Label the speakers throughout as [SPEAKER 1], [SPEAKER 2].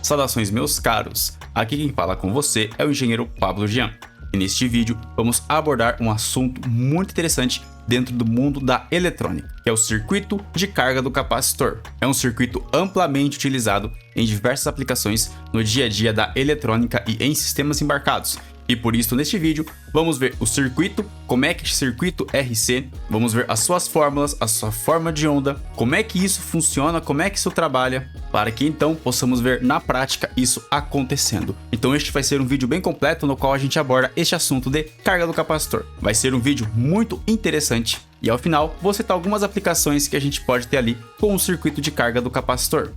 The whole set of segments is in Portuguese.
[SPEAKER 1] Saudações, meus caros! Aqui quem fala com você é o engenheiro Pablo Jean. E neste vídeo vamos abordar um assunto muito interessante dentro do mundo da eletrônica, que é o circuito de carga do capacitor. É um circuito amplamente utilizado em diversas aplicações no dia a dia da eletrônica e em sistemas embarcados. E por isso, neste vídeo, vamos ver o circuito, como é que é esse circuito RC, vamos ver as suas fórmulas, a sua forma de onda, como é que isso funciona, como é que isso trabalha, para que então possamos ver na prática isso acontecendo. Então este vai ser um vídeo bem completo no qual a gente aborda este assunto de carga do capacitor. Vai ser um vídeo muito interessante e ao final vou citar algumas aplicações que a gente pode ter ali com o circuito de carga do capacitor.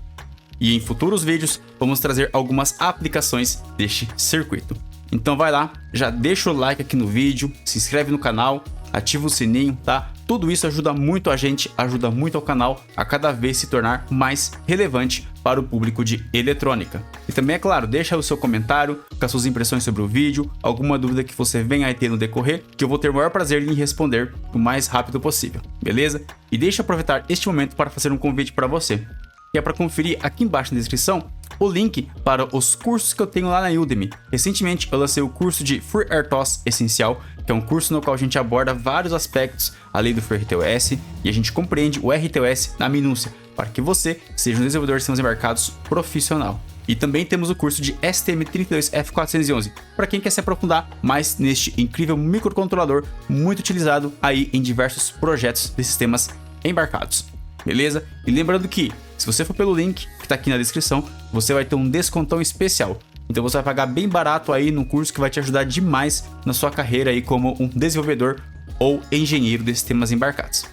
[SPEAKER 1] E em futuros vídeos vamos trazer algumas aplicações deste circuito. Então vai lá, já deixa o like aqui no vídeo, se inscreve no canal, ativa o sininho, tá? Tudo isso ajuda muito a gente, ajuda muito ao canal a cada vez se tornar mais relevante para o público de eletrônica. E também, é claro, deixa o seu comentário com as suas impressões sobre o vídeo, alguma dúvida que você venha a ter no decorrer, que eu vou ter o maior prazer em responder o mais rápido possível, beleza? E deixa eu aproveitar este momento para fazer um convite para você, que é para conferir aqui embaixo na descrição o link para os cursos que eu tenho lá na Udemy. Recentemente eu lancei o curso de FreeRTOS Essencial, que é um curso no qual a gente aborda vários aspectos além do FreeRTOS e a gente compreende o RTOS na minúcia, para que você seja um desenvolvedor de sistemas embarcados profissional. E também temos o curso de STM32F411, para quem quer se aprofundar mais neste incrível microcontrolador muito utilizado aí em diversos projetos de sistemas embarcados. Beleza? E lembrando que, se você for pelo link que está aqui na descrição, você vai ter um descontão especial. Então você vai pagar bem barato aí no curso que vai te ajudar demais na sua carreira aí como um desenvolvedor ou engenheiro de sistemas embarcados.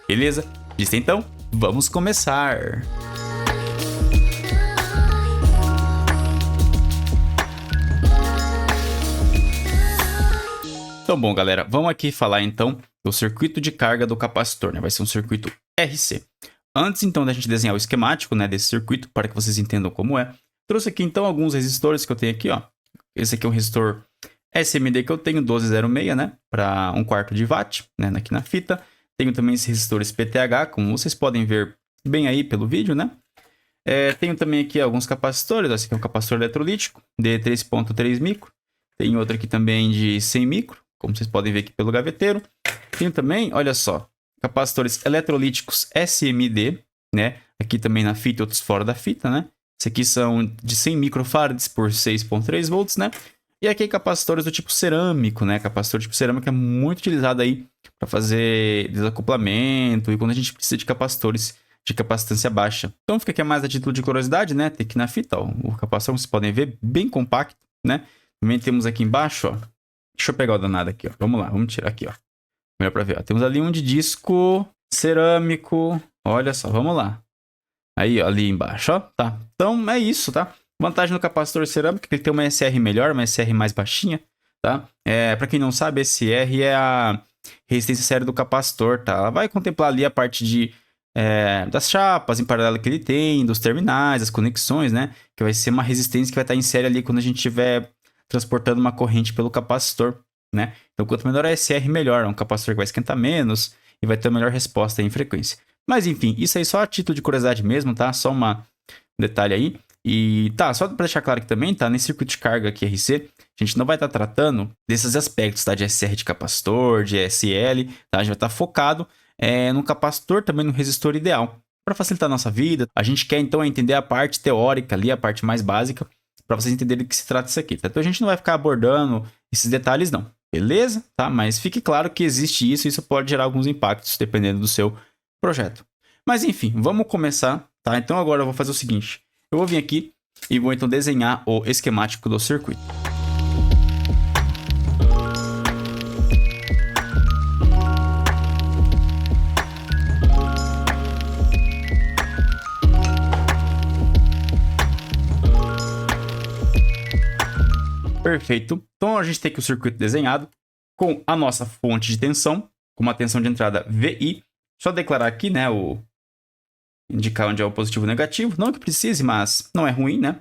[SPEAKER 1] Beleza? Visto então, vamos começar! Então bom galera, vamos aqui falar então do circuito de carga do capacitor, né? Vai ser um circuito RC. Antes então da gente desenhar o esquemático, né, desse circuito, para que vocês entendam como é, trouxe aqui então alguns resistores que eu tenho aqui, ó. Esse aqui é um resistor SMD que eu tenho, 1206, né, para 1/4 de watt, né, aqui na fita. Tenho também esses resistores PTH, como vocês podem ver bem aí pelo vídeo, né. Tenho também aqui alguns capacitores, esse aqui é um capacitor eletrolítico de 3.3 micro. Tem outro aqui também de 100 micro, como vocês podem ver aqui pelo gaveteiro. Tenho também, olha só, capacitores eletrolíticos SMD, né? Aqui também na fita e outros fora da fita, né? Esse aqui são de 100 microfarads por 6.3 volts, né? E aqui capacitores do tipo cerâmico, né? Capacitor tipo cerâmico é muito utilizado aí para fazer desacoplamento e quando a gente precisa de capacitores de capacitância baixa. Então fica aqui mais a título de curiosidade, né? Tem aqui na fita, ó, o capacitor, vocês podem ver, bem compacto, né? Também temos aqui embaixo, ó. Deixa eu pegar o danado aqui, ó. Vamos lá, vamos tirar aqui, ó. Melhor para ver, ó. Temos ali um de disco cerâmico. Olha só, vamos lá. Aí, ó, ali embaixo, ó. Tá. Então, é isso, tá? Vantagem do capacitor cerâmico é que ele tem uma SR melhor, uma SR mais baixinha, tá? Para quem não sabe, SR é a resistência séria do capacitor, tá? Ela vai contemplar ali a parte de das chapas em paralelo que ele tem, dos terminais, das conexões, né? Que vai ser uma resistência que vai estar em série ali quando a gente estiver transportando uma corrente pelo capacitor, né? Então, quanto menor a SR, melhor. É um capacitor que vai esquentar menos e vai ter uma melhor resposta em frequência. Mas, enfim, isso aí só a título de curiosidade mesmo, tá? Só um detalhe aí. E tá, só para deixar claro aqui também, tá? Nesse circuito de carga aqui RC, a gente não vai estar tratando desses aspectos, tá? De SR de capacitor, de SL, tá? A gente vai estar focado no capacitor, também no resistor ideal. Para facilitar a nossa vida, a gente quer então entender a parte teórica ali, a parte mais básica, para vocês entenderem do que se trata isso aqui, tá? Então a gente não vai ficar abordando esses detalhes não, beleza? Tá? Mas fique claro que existe isso e isso pode gerar alguns impactos dependendo do seu projeto. Mas enfim, vamos começar, tá? Então agora eu vou fazer o seguinte, eu vou vir aqui e vou então desenhar o esquemático do circuito. Perfeito. Então a gente tem aqui o circuito desenhado com a nossa fonte de tensão, com uma tensão de entrada VI. Só declarar aqui, né, indicar onde é o positivo e o negativo. Não que precise, mas não é ruim, né?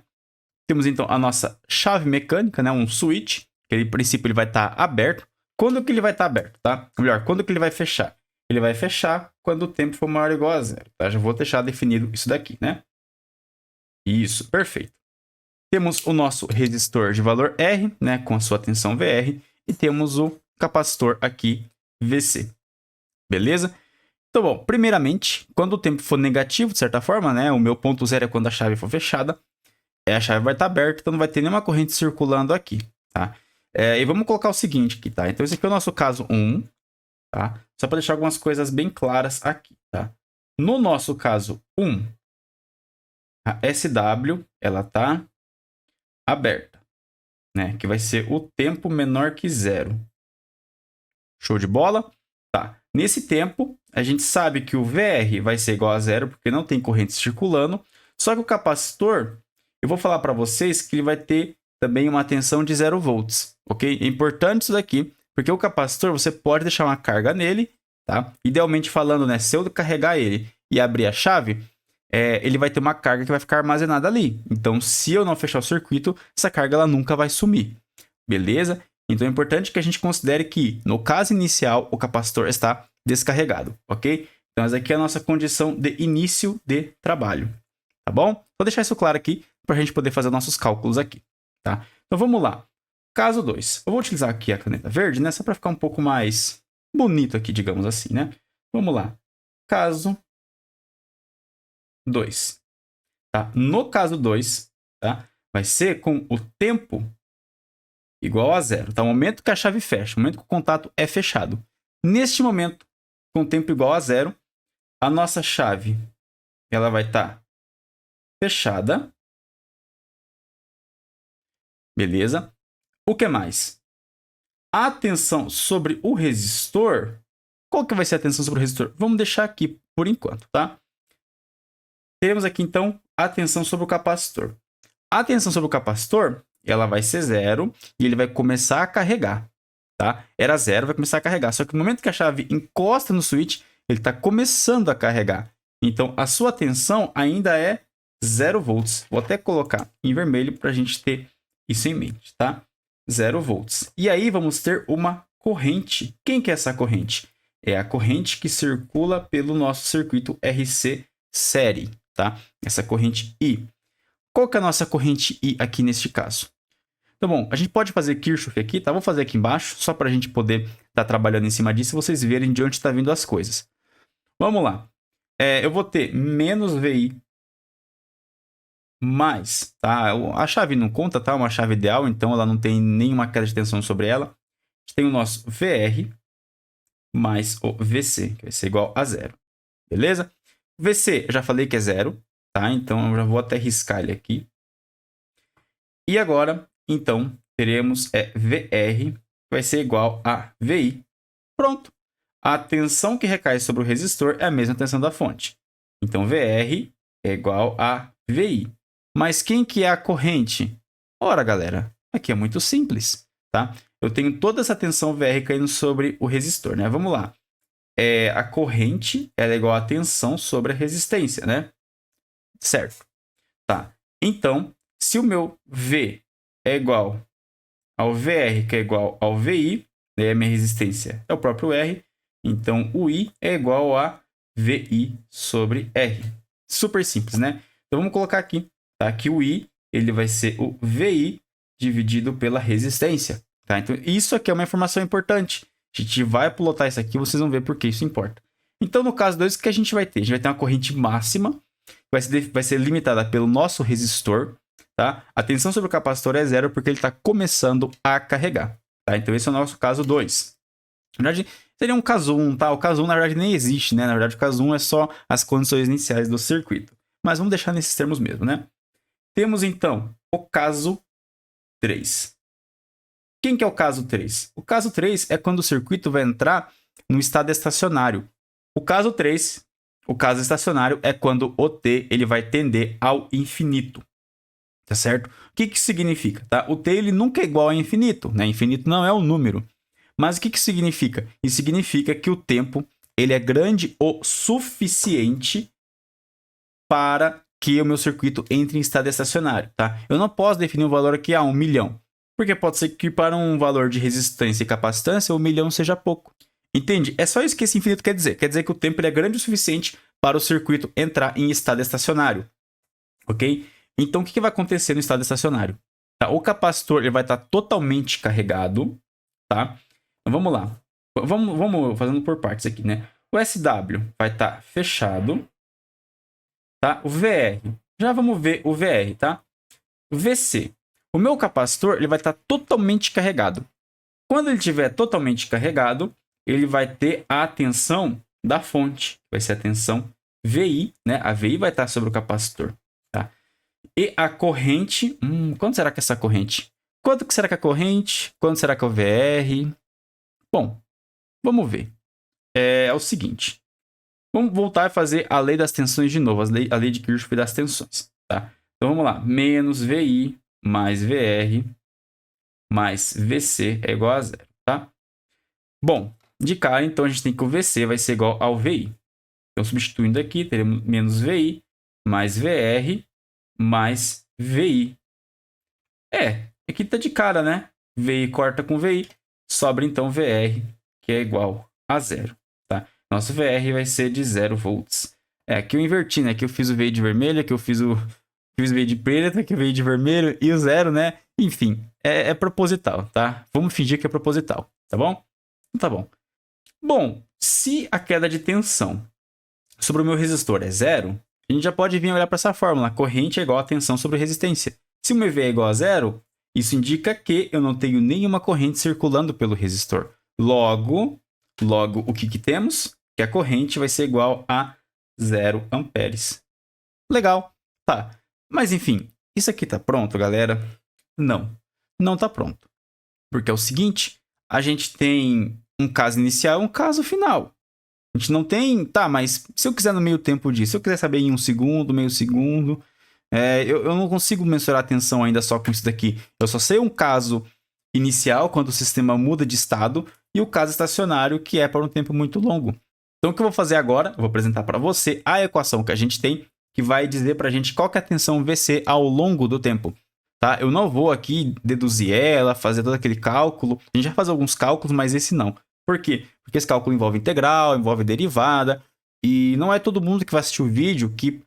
[SPEAKER 1] Temos então a nossa chave mecânica, né, um switch, que em princípio ele vai estar aberto. Quando que ele vai estar aberto, tá? Ou melhor, quando que ele vai fechar? Ele vai fechar quando o tempo for maior ou igual a zero, tá? Já vou deixar definido isso daqui, né? Isso, perfeito. Temos o nosso resistor de valor R, né, com a sua tensão VR, e temos o capacitor aqui, VC. Beleza? Então, bom, primeiramente, quando o tempo for negativo, de certa forma, né, o meu ponto zero é quando a chave for fechada, a chave vai estar aberta, então não vai ter nenhuma corrente circulando aqui, tá? E vamos colocar o seguinte aqui, tá? Então, esse aqui é o nosso caso 1, tá? Só para deixar algumas coisas bem claras aqui, tá? No nosso caso 1, a SW, ela tá aberta, né? Que vai ser o tempo menor que zero. Show de bola? Tá. Nesse tempo, a gente sabe que o VR vai ser igual a zero, porque não tem corrente circulando. Só que o capacitor, eu vou falar para vocês que ele vai ter também uma tensão de 0 volts, ok? É importante isso daqui, porque o capacitor, você pode deixar uma carga nele, tá? Idealmente falando, né? Se eu carregar ele e abrir a chave, ele vai ter uma carga que vai ficar armazenada ali. Então, se eu não fechar o circuito, essa carga ela nunca vai sumir, beleza? Então, é importante que a gente considere que, no caso inicial, o capacitor está descarregado, ok? Então, essa aqui é a nossa condição de início de trabalho, tá bom? Vou deixar isso claro aqui para a gente poder fazer nossos cálculos aqui, tá? Então, vamos lá. Caso 2. Eu vou utilizar aqui a caneta verde, né? Só para ficar um pouco mais bonito aqui, digamos assim, né? Vamos lá. Caso 2. Tá? No caso 2, tá? Vai ser com o tempo igual a zero, tá? O momento que a chave fecha, o momento que o contato é fechado. Neste momento, com o tempo igual a zero, a nossa chave ela vai estar fechada. Beleza? O que mais? A tensão sobre o resistor. Qual que vai ser a tensão sobre o resistor? Vamos deixar aqui por enquanto, tá? Teremos aqui, então, a tensão sobre o capacitor. A tensão sobre o capacitor, ela vai ser zero e ele vai começar a carregar, tá? Era zero, vai começar a carregar. Só que no momento que a chave encosta no switch, ele está começando a carregar. Então, a sua tensão ainda é 0 volts. Vou até colocar em vermelho para a gente ter isso em mente, tá? 0 volts. E aí, vamos ter uma corrente. Quem que é essa corrente? É a corrente que circula pelo nosso circuito RC série, tá? Essa corrente I. Qual que é a nossa corrente I aqui neste caso? Então, bom, a gente pode fazer Kirchhoff aqui, tá? Vou fazer aqui embaixo, só para a gente poder estar trabalhando em cima disso e vocês verem de onde está vindo as coisas. Vamos lá. Eu vou ter menos VI mais, tá? A chave não conta, tá? Uma chave ideal, então ela não tem nenhuma queda de tensão sobre ela. A gente tem o nosso VR mais o VC, que vai ser igual a zero. Beleza? VC, eu já falei que é zero, tá? Então, eu já vou até riscar ele aqui. E agora, então, teremos VR, que vai ser igual a VI. Pronto. A tensão que recai sobre o resistor é a mesma tensão da fonte. Então, VR é igual a VI. Mas quem que é a corrente? Ora, galera, aqui é muito simples, tá? Eu tenho toda essa tensão VR caindo sobre o resistor, né? Vamos lá. A corrente ela é igual a tensão sobre a resistência, né? Certo. Tá. Então, se o meu V é igual ao VR, que é igual ao VI, né? A minha resistência é o próprio R, então o I é igual a VI sobre R. Super simples, né? Então, vamos colocar aqui, tá? Que o I ele vai ser o VI dividido pela resistência, tá? Então, isso aqui é uma informação importante. A gente vai plotar isso aqui, vocês vão ver por que isso importa. Então, no caso 2, o que a gente vai ter? A gente vai ter uma corrente máxima, que vai ser limitada pelo nosso resistor, tá? A tensão sobre o capacitor é zero porque ele está começando a carregar, tá? Então, esse é o nosso caso 2. Na verdade, seria um caso 1, tá? O caso 1, na verdade, nem existe, né? Na verdade, o caso 1 é só as condições iniciais do circuito. Mas vamos deixar nesses termos mesmo, né? Temos, então, o caso 3. Quem que é o caso 3? O caso 3 é quando o circuito vai entrar no estado estacionário. O caso 3, o caso estacionário, é quando o T ele vai tender ao infinito. Tá certo? O que que significa? Tá? O T ele nunca é igual a infinito, né? Infinito não é um número. Mas o que que significa? Isso significa que o tempo ele é grande o suficiente para que o meu circuito entre em estado estacionário, tá? Eu não posso definir um valor aqui a 1 milhão. Porque pode ser que para um valor de resistência e capacitância, 1 milhão seja pouco. Entende? É só isso que esse infinito quer dizer. Quer dizer que o tempo é grande o suficiente para o circuito entrar em estado estacionário. Ok? Então, o que vai acontecer no estado estacionário? Tá? O capacitor ele vai estar totalmente carregado, tá? Então, vamos lá. Vamos fazendo por partes aqui, né? O SW vai estar fechado, tá? O VR, já vamos ver o VR, tá? O VC, o meu capacitor ele vai estar totalmente carregado. Quando ele estiver totalmente carregado, ele vai ter a tensão da fonte, vai ser a tensão VI, né? A VI vai estar sobre o capacitor, tá? E a corrente, quanto será que é essa corrente? Quanto que será que é a corrente? Quanto será que é o VR? Bom, vamos ver. É o seguinte, vamos voltar a fazer a lei das tensões de novo, a lei de Kirchhoff das tensões, tá? Então vamos lá, menos VI mais VR mais VC é igual a zero, tá? Bom, de cara, então a gente tem que o VC vai ser igual ao VI. Então, substituindo aqui, teremos menos VI mais VR mais VI. Aqui tá de cara, né? VI corta com VI, sobra então VR, que é igual a zero, tá? Nosso VR vai ser de 0 volts. Aqui eu inverti, né? Aqui eu fiz o VI de vermelho, aqui eu fiz o VI de preto, aqui o VI de vermelho e o zero, né? Enfim, é proposital, tá? Vamos fingir que é proposital, tá bom? Tá bom. Bom, se a queda de tensão sobre o meu resistor é zero, a gente já pode vir olhar para essa fórmula. A corrente é igual a tensão sobre resistência. Se o meu EV é igual a zero, isso indica que eu não tenho nenhuma corrente circulando pelo resistor. Logo o que temos? Que a corrente vai ser igual a 0 amperes. Legal, tá. Mas enfim, isso aqui tá pronto, galera? Não tá pronto. Porque é o seguinte, a gente tem um caso inicial e um caso final. A gente não tem... Tá, mas se eu quiser no meio tempo disso, se eu quiser saber em 1 segundo, meio segundo... eu não consigo mensurar a tensão ainda só com isso daqui. Eu só sei um caso inicial, quando o sistema muda de estado, e o caso estacionário, que é para um tempo muito longo. Então, o que eu vou fazer agora? Eu vou apresentar para você a equação que a gente tem, que vai dizer para a gente qual que é a tensão VC ao longo do tempo. Tá? Eu não vou aqui deduzir ela, fazer todo aquele cálculo. A gente vai fazer alguns cálculos, mas esse não. Por quê? Porque esse cálculo envolve integral, envolve derivada, e não é todo mundo que vai assistir o vídeo que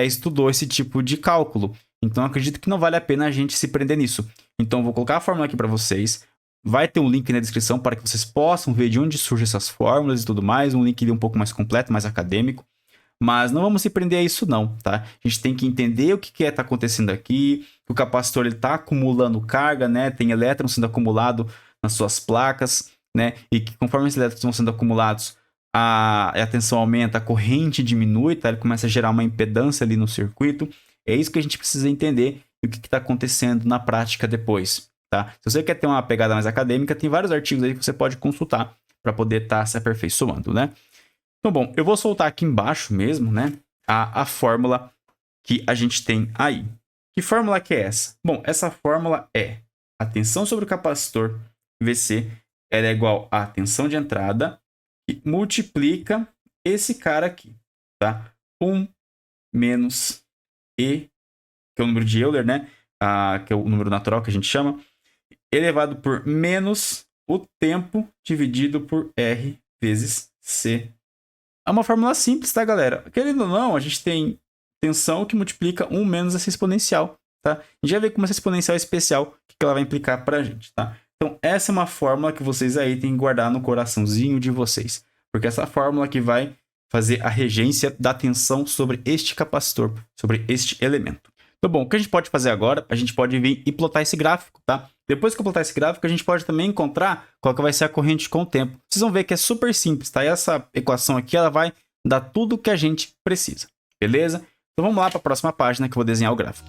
[SPEAKER 1] estudou esse tipo de cálculo. Então, eu acredito que não vale a pena a gente se prender nisso. Então, eu vou colocar a fórmula aqui para vocês. Vai ter um link na descrição para que vocês possam ver de onde surgem essas fórmulas e tudo mais. Um link um pouco mais completo, mais acadêmico. Mas não vamos se prender a isso não, tá? A gente tem que entender o que está acontecendo aqui. O capacitor está acumulando carga, né? Tem elétrons sendo acumulados nas suas placas, né? E que conforme esses elétrons estão sendo acumulados, a tensão aumenta, a corrente diminui, tá? Ele começa a gerar uma impedância ali no circuito. É isso que a gente precisa entender e o que está acontecendo na prática depois, tá? Se você quer ter uma pegada mais acadêmica, tem vários artigos aí que você pode consultar para poder estar se aperfeiçoando, né? Então, bom, eu vou soltar aqui embaixo mesmo, né? A fórmula que a gente tem aí. Que fórmula que é essa? Bom, essa fórmula é a tensão sobre o capacitor VC, ela é igual à tensão de entrada, que multiplica esse cara aqui, tá? 1 menos E, que é o número de Euler, né? Que é o número natural que a gente chama, elevado por menos o tempo dividido por R vezes C. É uma fórmula simples, tá, galera? Querendo ou não, a gente tem tensão que multiplica 1 menos essa exponencial, tá? A gente já vê como essa exponencial é especial, o que ela vai implicar pra gente, tá? Então, essa é uma fórmula que vocês aí têm que guardar no coraçãozinho de vocês. Porque essa fórmula que vai fazer a regência da tensão sobre este capacitor, sobre este elemento. Então, bom, o que a gente pode fazer agora? A gente pode vir e plotar esse gráfico, tá? Depois que eu plotar esse gráfico, a gente pode também encontrar qual que vai ser a corrente com o tempo. Vocês vão ver que é super simples, tá? E essa equação aqui, ela vai dar tudo o que a gente precisa, beleza? Então, vamos lá para a próxima página que eu vou desenhar o gráfico.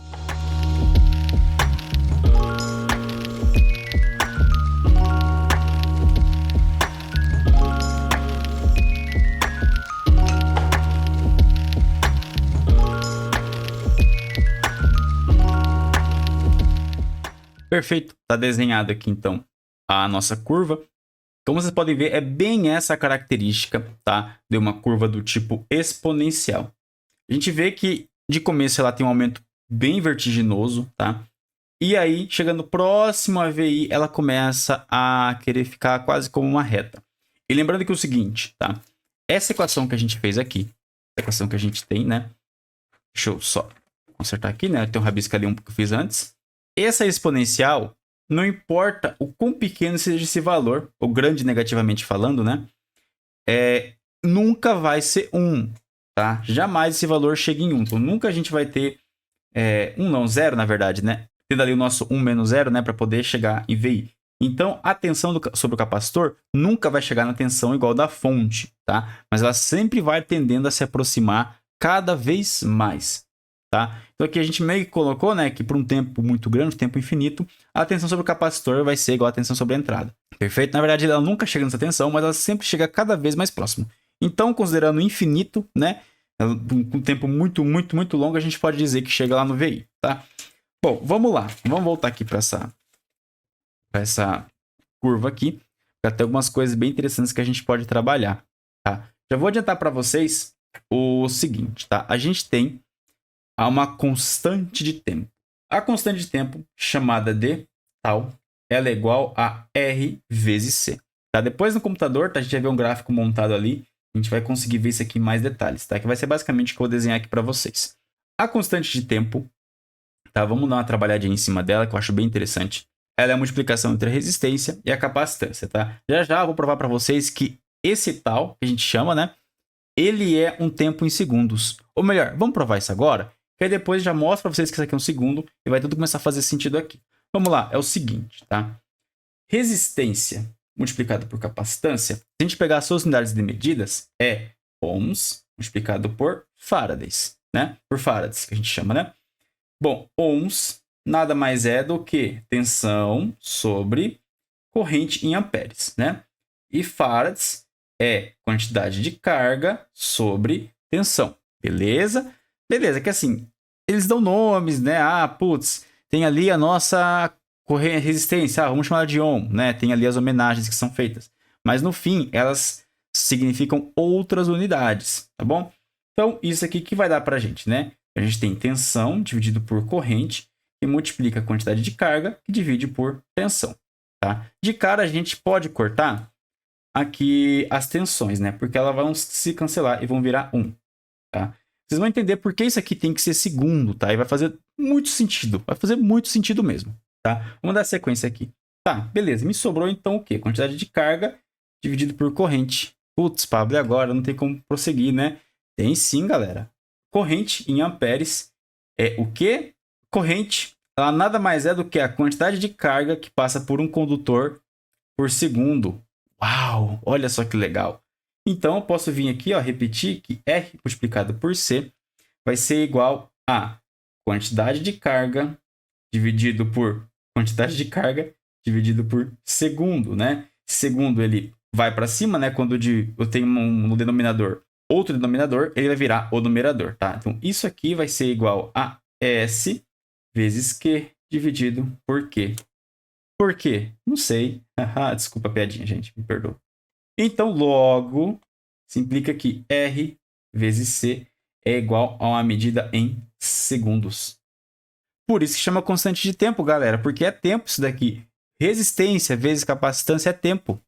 [SPEAKER 1] Perfeito, está desenhado aqui então a nossa curva. Como vocês podem ver, é bem essa a característica, tá? De uma curva do tipo exponencial. A gente vê que de começo ela tem um aumento bem vertiginoso, tá? E aí, chegando próximo a VI, ela começa a querer ficar quase como uma reta. E lembrando que é o seguinte, tá? Essa equação que a gente fez aqui, a equação que a gente tem, né? Deixa eu só consertar aqui, né? Tem um rabisco ali que eu fiz antes. Essa exponencial, não importa o quão pequeno seja esse valor, ou grande negativamente falando, né? Nunca vai ser 1, tá? Jamais esse valor chega em 1. Então, nunca a gente vai ter 1 não, 0, na verdade, né? Tendo ali o nosso 1 menos 0, né? Para poder chegar em VI. Então, a tensão sobre o capacitor nunca vai chegar na tensão igual da fonte, tá? Mas ela sempre vai tendendo a se aproximar cada vez mais, tá? Então, aqui a gente meio que colocou, né? Que por um tempo muito grande, um tempo infinito, a tensão sobre o capacitor vai ser igual à tensão sobre a entrada. Perfeito? Na verdade, ela nunca chega nessa tensão, mas ela sempre chega cada vez mais próximo. Então, considerando infinito, né? Com um tempo muito, muito, muito longo, a gente pode dizer que chega lá no VI, tá? Bom, vamos lá. Vamos voltar aqui para essa curva aqui, para ter algumas coisas bem interessantes que a gente pode trabalhar, tá? Já vou adiantar para vocês o seguinte, tá? A gente tem uma constante de tempo. A constante de tempo, chamada de tal, ela é igual a R vezes C. Tá? Depois no computador, tá? A gente vai ver um gráfico montado ali. A gente vai conseguir ver isso aqui em mais detalhes, tá? Que vai ser basicamente o que eu vou desenhar aqui para vocês. A constante de tempo, tá? Vamos dar uma trabalhadinha em cima dela, que eu acho bem interessante. Ela é a multiplicação entre a resistência e a capacitância, tá? Já eu vou provar para vocês que esse tal, que a gente chama, né? Ele é um tempo em segundos. Ou melhor, vamos provar isso agora? Que aí depois já mostro para vocês que isso aqui é um segundo e vai tudo começar a fazer sentido aqui. Vamos lá, é o seguinte, tá? Resistência multiplicado por capacitância, se a gente pegar as suas unidades de medidas, é ohms multiplicado por faradays, né? Por farads, que a gente chama, né? Bom, ohms nada mais é do que tensão sobre corrente em amperes, né? E farads é quantidade de carga sobre tensão, beleza? Beleza, que assim, eles dão nomes, né? Ah, putz, tem ali a nossa resistência, vamos chamar de ohm, né? Tem ali as homenagens que são feitas. Mas no fim, elas significam outras unidades, tá bom? Então, isso aqui que vai dar pra gente, né? A gente tem tensão dividido por corrente, que multiplica a quantidade de carga, que divide por tensão, tá? De cara, a gente pode cortar aqui as tensões, né? Porque elas vão se cancelar e vão virar 1, tá? Vocês vão entender por que isso aqui tem que ser segundo, tá? E vai fazer muito sentido. Vai fazer muito sentido mesmo, tá? Vamos dar sequência aqui. Tá, beleza. Me sobrou então o quê? Quantidade de carga dividido por corrente. Putz, Pablo, e agora? Não tem como prosseguir, né? Tem sim, galera. Corrente em amperes é o quê? Corrente, ela nada mais é do que a quantidade de carga que passa por um condutor por segundo. Uau, olha só que legal. Então, eu posso vir aqui, ó, repetir que R multiplicado por C vai ser igual a quantidade de carga dividido por quantidade de carga dividido por segundo, né? Segundo, ele vai para cima, né? Quando eu tenho no denominador outro denominador, ele vai virar o numerador, tá? Então, isso aqui vai ser igual a S vezes Q dividido por Q. Por quê? Não sei. Desculpa a piadinha, gente. Me perdoa. Então, logo, se implica que R vezes C é igual a uma medida em segundos. Por isso que chama constante de tempo, galera. Porque é tempo isso daqui. Resistência vezes capacitância é tempo.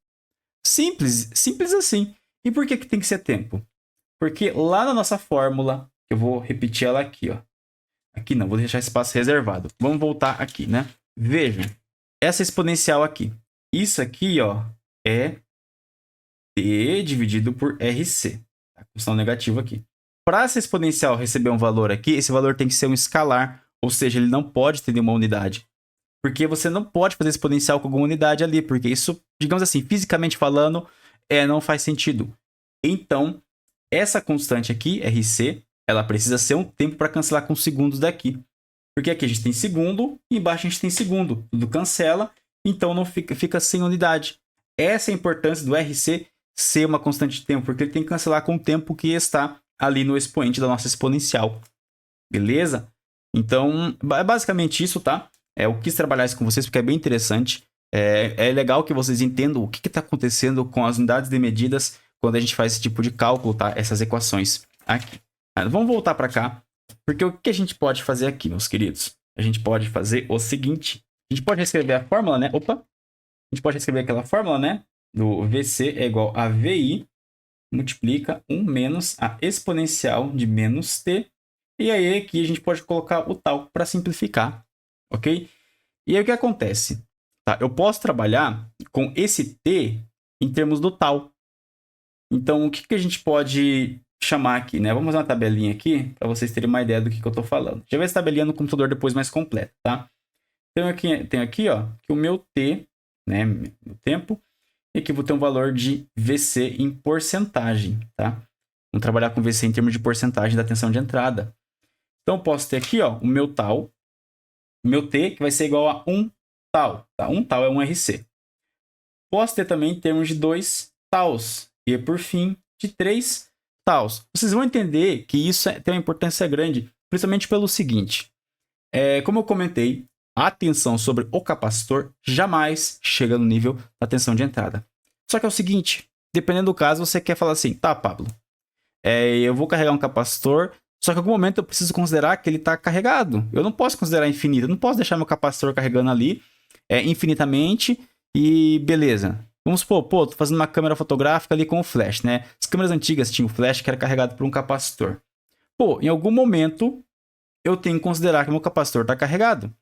[SPEAKER 1] Simples. Simples assim. E por que tem que ser tempo? Porque lá na nossa fórmula, eu vou repetir ela aqui, ó. Aqui não, vou deixar espaço reservado. Vamos voltar aqui, né? Vejam. Essa exponencial aqui. Isso aqui, ó, é T dividido por RC. Tá? Com sinal negativo aqui. Para essa exponencial receber um valor aqui, esse valor tem que ser um escalar. Ou seja, ele não pode ter nenhuma unidade. Porque você não pode fazer exponencial com alguma unidade ali. Porque isso, digamos assim, fisicamente falando, não faz sentido. Então, essa constante aqui, RC, ela precisa ser um tempo para cancelar com segundos daqui. Porque aqui a gente tem segundo e embaixo a gente tem segundo. Tudo cancela, então não fica sem unidade. Essa é a importância do RC ser uma constante de tempo, porque ele tem que cancelar com o tempo que está ali no expoente da nossa exponencial. Beleza? Então, é basicamente isso, tá? Eu quis trabalhar isso com vocês porque é bem interessante. É legal que vocês entendam o que está acontecendo com as unidades de medidas quando a gente faz esse tipo de cálculo, tá? Essas equações aqui. Vamos voltar para cá, porque o que a gente pode fazer aqui, meus queridos? A gente pode fazer o seguinte. A gente pode reescrever a fórmula, né? Opa! A gente pode reescrever aquela fórmula, né? Do VC é igual a VI multiplica 1 menos a exponencial de menos T E aí aqui a gente pode colocar o tal para simplificar, ok? E aí o que acontece? Tá? Eu posso trabalhar com esse t em termos do tal. Então, o que a gente pode chamar aqui, né? Vamos fazer uma tabelinha aqui para vocês terem uma ideia do que eu estou falando. Já vai essa tabelinha no computador depois mais completa, tá? Então, tenho aqui, ó, que o meu t, né, o tempo, e aqui vou ter um valor de VC em porcentagem, tá? Vamos trabalhar com VC em termos de porcentagem da tensão de entrada. Então, eu posso ter aqui, ó, o meu tal, o meu t, que vai ser igual a 1 tal, tá? 1 tal é 1 RC. Posso ter também em termos de 2 taus, e por fim, de 3 taus. Vocês vão entender que isso tem uma importância grande, principalmente pelo seguinte. Como eu comentei, a tensão sobre o capacitor jamais chega no nível da tensão de entrada. Só que é o seguinte, dependendo do caso, você quer falar assim, tá, Pablo, eu vou carregar um capacitor, só que em algum momento eu preciso considerar que ele está carregado. Eu não posso considerar infinito, eu não posso deixar meu capacitor carregando ali infinitamente e beleza. Vamos supor, tô fazendo uma câmera fotográfica ali com o flash, né? As câmeras antigas tinham o flash que era carregado por um capacitor. Em algum momento eu tenho que considerar que meu capacitor está carregado.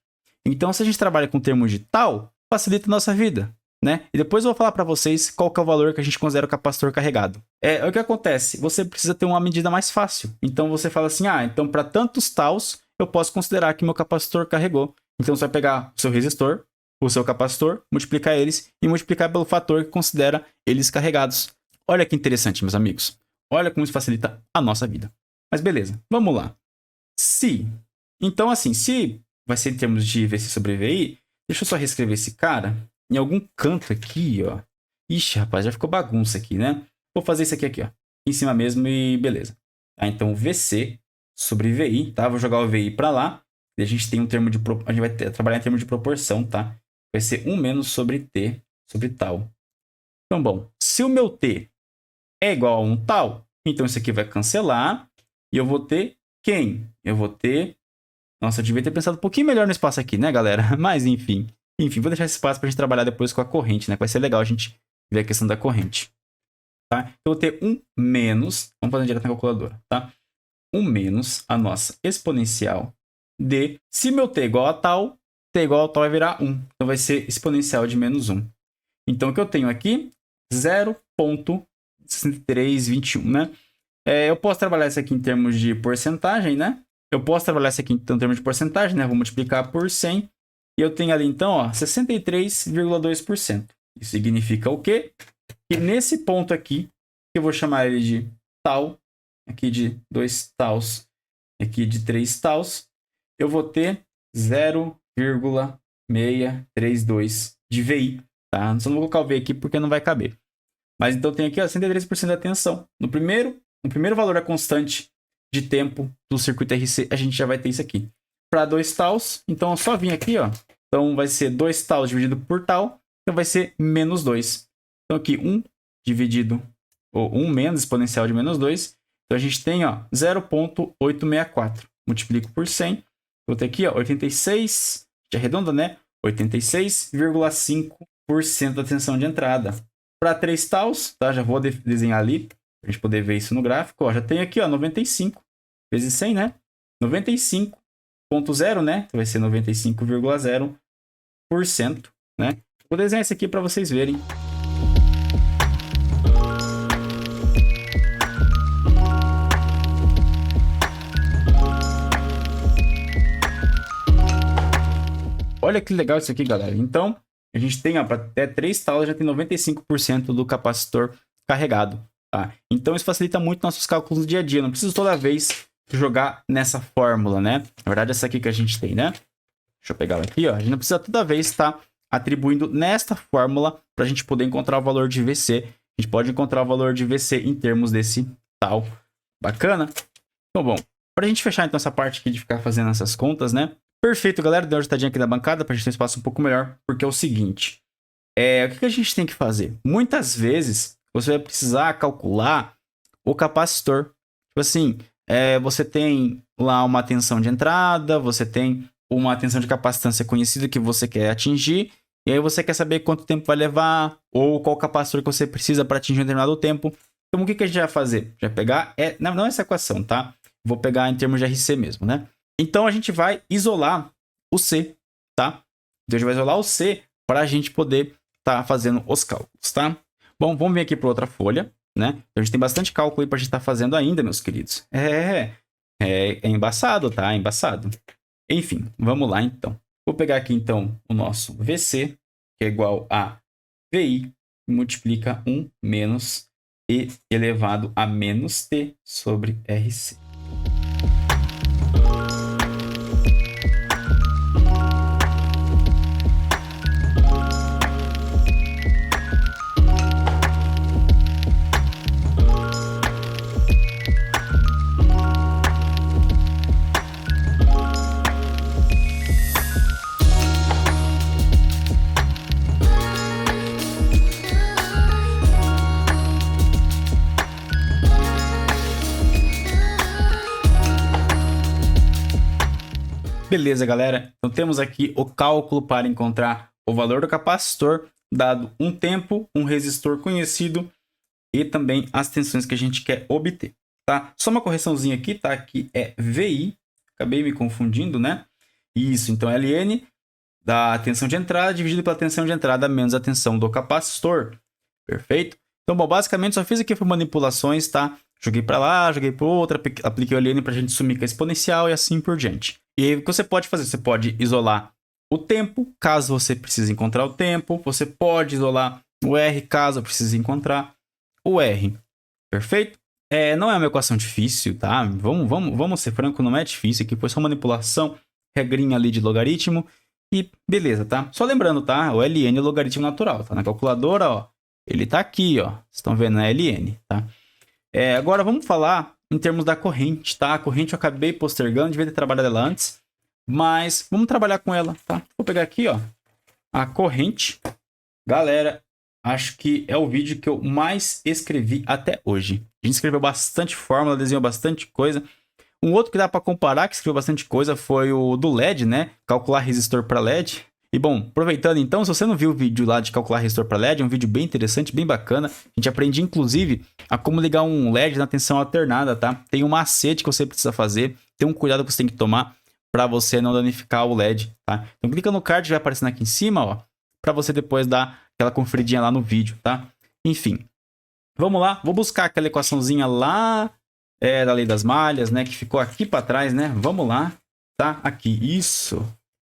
[SPEAKER 1] Então, se a gente trabalha com termos de tal, facilita a nossa vida, né? E depois eu vou falar para vocês qual que é o valor que a gente considera o capacitor carregado. O que acontece? Você precisa ter uma medida mais fácil. Então, você fala assim, então para tantos taus, eu posso considerar que meu capacitor carregou. Então, você vai pegar o seu resistor, o seu capacitor, multiplicar eles e multiplicar pelo fator que considera eles carregados. Olha que interessante, meus amigos. Olha como isso facilita a nossa vida. Mas beleza, vamos lá. Então, assim, se vai ser em termos de VC sobre VI, deixa eu só reescrever esse cara em algum canto aqui, ó. Ixi, rapaz, já ficou bagunça aqui, né? Vou fazer isso aqui, ó, em cima mesmo e beleza. Então, VC sobre VI, tá? Vou jogar o VI para lá. E a gente tem um termo de... A gente vai trabalhar em termos de proporção, tá? Vai ser 1 menos sobre T sobre tal. Então, bom, se o meu T é igual a 1 tal, então isso aqui vai cancelar e eu vou ter quem? Eu vou ter... Nossa, eu devia ter pensado um pouquinho melhor no espaço aqui, né, galera? Mas, enfim. Enfim, vou deixar esse espaço pra gente trabalhar depois com a corrente, né? Vai ser legal a gente ver a questão da corrente. Tá? Então, eu vou ter 1 menos... Vamos fazer direto na calculadora, tá? 1 menos a nossa exponencial de... Se meu T é igual a tal, T igual a tal vai virar 1. Então, vai ser exponencial de menos 1. Então, o que eu tenho aqui? 0,6321, né? Eu posso trabalhar isso aqui em termos de porcentagem, né? Eu posso trabalhar isso aqui em termos de porcentagem, né? Vou multiplicar por 100. E eu tenho ali, então, ó, 63,2%. Isso significa o quê? Que nesse ponto aqui, eu vou chamar ele de tal, aqui de 2 taus, aqui de 3 taus, eu vou ter 0,632 de VI, tá? Só não vou colocar o V aqui porque não vai caber. Mas então tem aqui, ó, 63% da tensão. No primeiro valor da constante de tempo do circuito RC, a gente já vai ter isso aqui. Para 2 taus, então eu só vim aqui, ó. Então vai ser 2 taus dividido por tal, então vai ser menos 2. Então aqui 1 dividido, ou 1 menos exponencial de menos 2. Então a gente tem, ó, 0,864. Multiplico por 100. Vou ter aqui, ó, 86, de arredonda, né? 86,5% da tensão de entrada. Para 3 taus, tá? Já vou desenhar ali, para a gente poder ver isso no gráfico. Ó, já tenho aqui, ó, 95 vezes 100, né? 95,0, né? Então vai ser 95,0%, né? Vou desenhar isso aqui para vocês verem. Olha que legal isso aqui, galera. Então, a gente tem, para até 3 taus, já tem 95% do capacitor carregado, tá? Então, isso facilita muito nossos cálculos do dia a dia. Não preciso toda vez jogar nessa fórmula, né? Na verdade, essa aqui que a gente tem, né? Deixa eu pegar ela aqui, ó. A gente não precisa toda vez estar atribuindo nesta fórmula para a gente poder encontrar o valor de VC. A gente pode encontrar o valor de VC em termos desse tal. Bacana? Então, bom, para a gente fechar então essa parte aqui de ficar fazendo essas contas, né? Perfeito, galera. Deu uma agitadinha aqui na bancada para a gente ter um espaço um pouco melhor, porque é o seguinte. O que a gente tem que fazer? Muitas vezes, você vai precisar calcular o capacitor. Tipo assim, você tem lá uma tensão de entrada, você tem uma tensão de capacitância conhecida que você quer atingir, e aí você quer saber quanto tempo vai levar, ou qual capacitor que você precisa para atingir um determinado tempo. Então, o que a gente vai fazer? Já pegar, não essa equação, tá? vou pegar em termos de RC mesmo, né? Então a gente vai isolar o C, tá? Então a gente vai isolar o C para a gente poder estar fazendo os cálculos, tá? Bom, vamos vir aqui para outra folha, né? Então, a gente tem bastante cálculo aí para a gente estar fazendo ainda, meus queridos. É embaçado, tá? É embaçado. Enfim, vamos lá então. Vou pegar aqui então o nosso VC, que é igual a VI, multiplica 1 menos E elevado a menos T sobre RC. Beleza, galera? Então temos aqui o cálculo para encontrar o valor do capacitor, dado um tempo, um resistor conhecido e também as tensões que a gente quer obter, tá? Só uma correçãozinha aqui, tá? Aqui é VI, acabei me confundindo, né? Isso, então LN da tensão de entrada dividido pela tensão de entrada menos a tensão do capacitor, perfeito? Então, bom, basicamente só fiz aqui por manipulações, tá? Joguei para lá, joguei para outra, apliquei o LN para a gente sumir com a exponencial e assim por diante. E aí, o que você pode fazer? Você pode isolar o tempo, caso você precise encontrar o tempo. Você pode isolar o R, caso precise encontrar o R. Perfeito? Não é uma equação difícil, tá? Vamos ser franco, não é difícil aqui. Foi só manipulação, regrinha ali de logaritmo. E beleza, tá? Só lembrando, tá? O LN é o logaritmo natural, tá? Na calculadora, ó, ele tá aqui, ó. Vocês estão vendo, é LN, tá? Agora vamos falar em termos da corrente, tá? A corrente eu acabei postergando, devia ter trabalhado ela antes, mas vamos trabalhar com ela, tá? Vou pegar aqui, ó, a corrente. Galera, acho que é o vídeo que eu mais escrevi até hoje. A gente escreveu bastante fórmula, desenhou bastante coisa. Um outro que dá para comparar, que escreveu bastante coisa, foi o do LED, né? Calcular resistor para LED. E bom, aproveitando então, se você não viu o vídeo lá de calcular resistor para LED, é um vídeo bem interessante, bem bacana. A gente aprende inclusive a como ligar um LED na tensão alternada, tá? Tem um macete que você precisa fazer, tem um cuidado que você tem que tomar para você não danificar o LED, tá? Então clica no card que vai aparecendo aqui em cima, ó, para você depois dar aquela conferidinha lá no vídeo, tá? Enfim, vamos lá, vou buscar aquela equaçãozinha lá da lei das malhas, né, que ficou aqui para trás, né? Vamos lá, tá? Aqui, isso,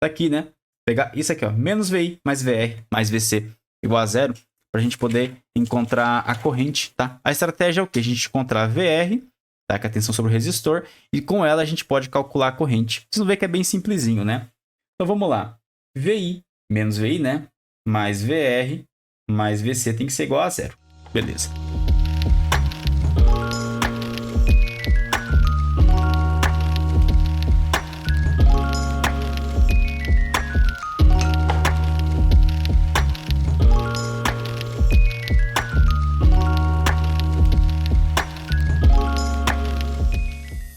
[SPEAKER 1] tá aqui, né? Pegar isso aqui, ó, menos VI mais VR mais VC igual a zero, para a gente poder encontrar a corrente, tá? A estratégia é o quê? A gente encontrar VR, tá? Que é a tensão sobre o resistor, e com ela a gente pode calcular a corrente. Vocês vão ver que é bem simplesinho, né? Então vamos lá. VI menos VI, né? Mais VR mais VC tem que ser igual a zero. Beleza.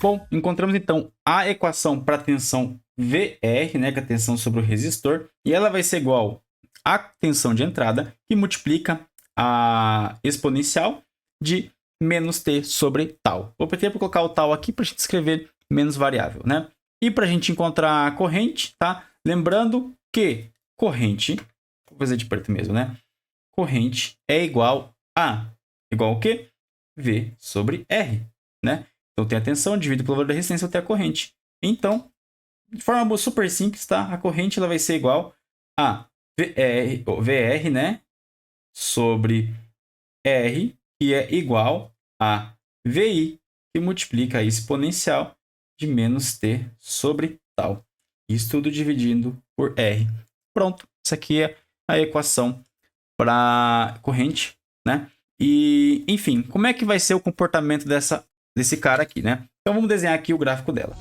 [SPEAKER 1] Bom, encontramos então a equação para a tensão VR, né, que é a tensão sobre o resistor, e ela vai ser igual à tensão de entrada, que multiplica a exponencial de menos T sobre tal. Vou optar por colocar o tal aqui para a gente escrever menos variável, né? E para a gente encontrar a corrente, tá? Lembrando que corrente, vou fazer de preto mesmo, né? Corrente é igual o quê? V sobre R, né? Então, tem a tensão, dividido pelo valor da resistência, eu tenho a corrente. Então, de forma super simples, tá? A corrente ela vai ser igual a VR, né? Sobre R, que é igual a VI, que multiplica a exponencial de menos T sobre tal. Isso tudo dividindo por R. Pronto. Essa aqui é a equação para corrente, né? E, enfim, como é que vai ser o comportamento desse cara aqui, né? Então vamos desenhar aqui o gráfico dela.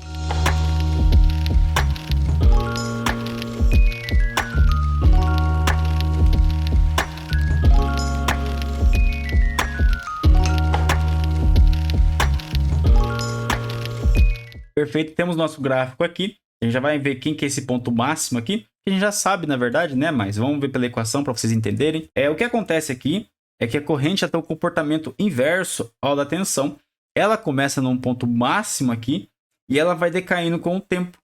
[SPEAKER 1] Perfeito, temos nosso gráfico aqui. A gente já vai ver quem que é esse ponto máximo aqui, que a gente já sabe, na verdade, né? Mas vamos ver pela equação para vocês entenderem. O que acontece aqui é que a corrente tem um comportamento inverso ao da tensão. ela começa num ponto máximo aqui e ela vai decaindo com o tempo.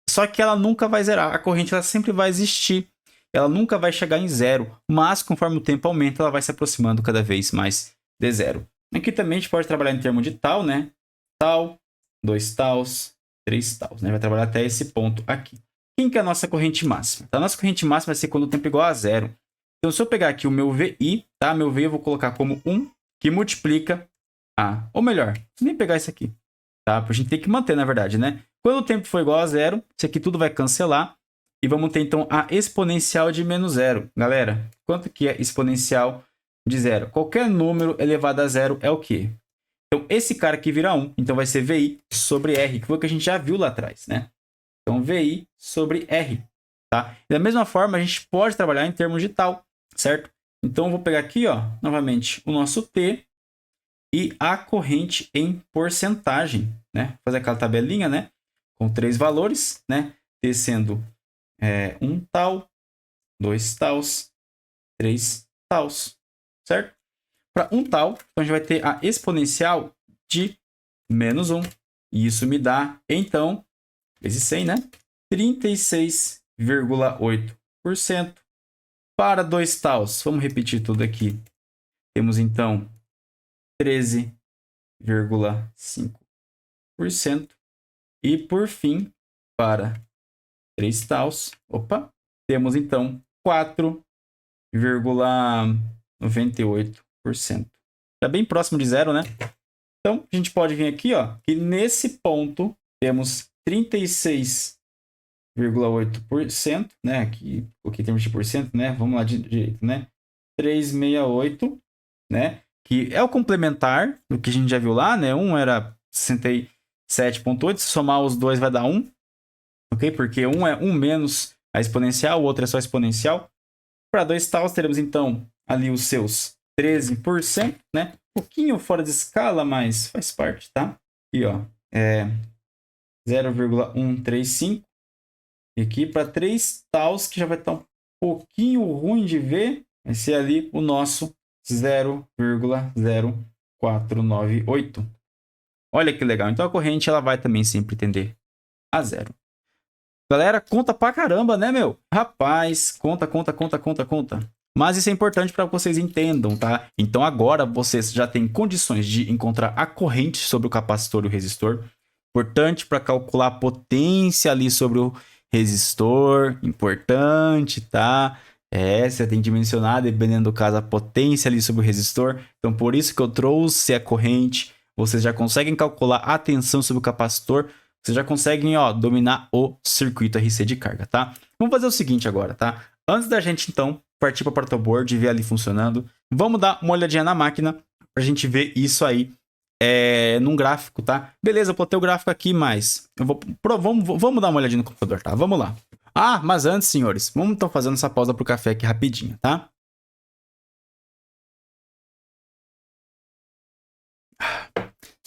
[SPEAKER 1] Só que ela nunca vai zerar, a corrente ela sempre vai existir. Ela nunca vai chegar em zero, mas conforme o tempo aumenta, ela vai se aproximando cada vez mais de zero. Aqui também a gente pode trabalhar em termos de tal, né? Tal, 2 tals, 3 tals, né? Vai trabalhar até esse ponto aqui. Quem que é a nossa corrente máxima? Então, a nossa corrente máxima vai ser quando o tempo é igual a zero. Então, se eu pegar aqui o meu VI, tá? Meu VI eu vou colocar como 1, que multiplica a... Ou melhor, nem pegar isso aqui, tá? Pra gente ter que manter, na verdade, né? Quando o tempo for igual a zero, isso aqui tudo vai cancelar. E vamos ter, então, a exponencial de menos zero. Galera, quanto que é exponencial de zero? Qualquer número elevado a zero é o quê? Então, esse cara aqui vira 1. Então, vai ser VI sobre R, que foi o que a gente já viu lá atrás, né? Então, VI sobre R, tá? E da mesma forma, a gente pode trabalhar em termos de tal, certo? Então, eu vou pegar aqui, ó, novamente, o nosso T e a corrente em porcentagem, né? Fazer aquela tabelinha, né? Com 3 valores, né? T sendo 1 tal, 2 tals, 3 tals, certo? Para 1 tal, então a gente vai ter a exponencial de menos 1. E isso me dá, então, vezes 100, né? 36,8%. Para 2 tals, vamos repetir tudo aqui. Temos, então, 13,5%. E, por fim, para 3 tals, temos, então, 4,98%. Está bem próximo de zero, né? Então, a gente pode vir aqui, ó, que nesse ponto temos 36,8%, né? Aqui temos de porcento, né? Vamos lá de direito, né? 368, né? Que é o complementar do que a gente já viu lá, né? Um era 67,8, se somar os dois vai dar 1, ok? Porque um é 1 menos a exponencial, o outro é só exponencial. Para 2 tals, teremos então ali os seus 13%, né? Um pouquinho fora de escala, mas faz parte, tá? E ó, 0,135. E aqui para 3 tals, que já vai estar um pouquinho ruim de ver, vai ser ali o nosso 0,0498. Olha que legal. Então a corrente ela vai também sempre tender a zero. Galera, conta pra caramba, né, meu? Rapaz, conta. Mas isso é importante para que vocês entendam, tá? Então agora vocês já têm condições de encontrar a corrente sobre o capacitor e o resistor. Importante para calcular a potência ali sobre o resistor. Importante, tá? Você tem que dimensionar, dependendo do caso, a potência ali sobre o resistor. Então por isso que eu trouxe a corrente. Vocês já conseguem calcular a tensão sobre o capacitor. Vocês já conseguem, ó, dominar o circuito RC de carga, tá? Vamos fazer o seguinte agora, tá? Antes da gente, então, partir para o protoboard e ver ali funcionando, vamos dar uma olhadinha na máquina para a gente ver isso aí num gráfico, tá? Beleza, eu botei o gráfico aqui, mas vamos dar uma olhadinha no computador, tá? Vamos lá. Ah, mas antes, senhores, vamos então fazendo essa pausa pro café aqui rapidinho, tá?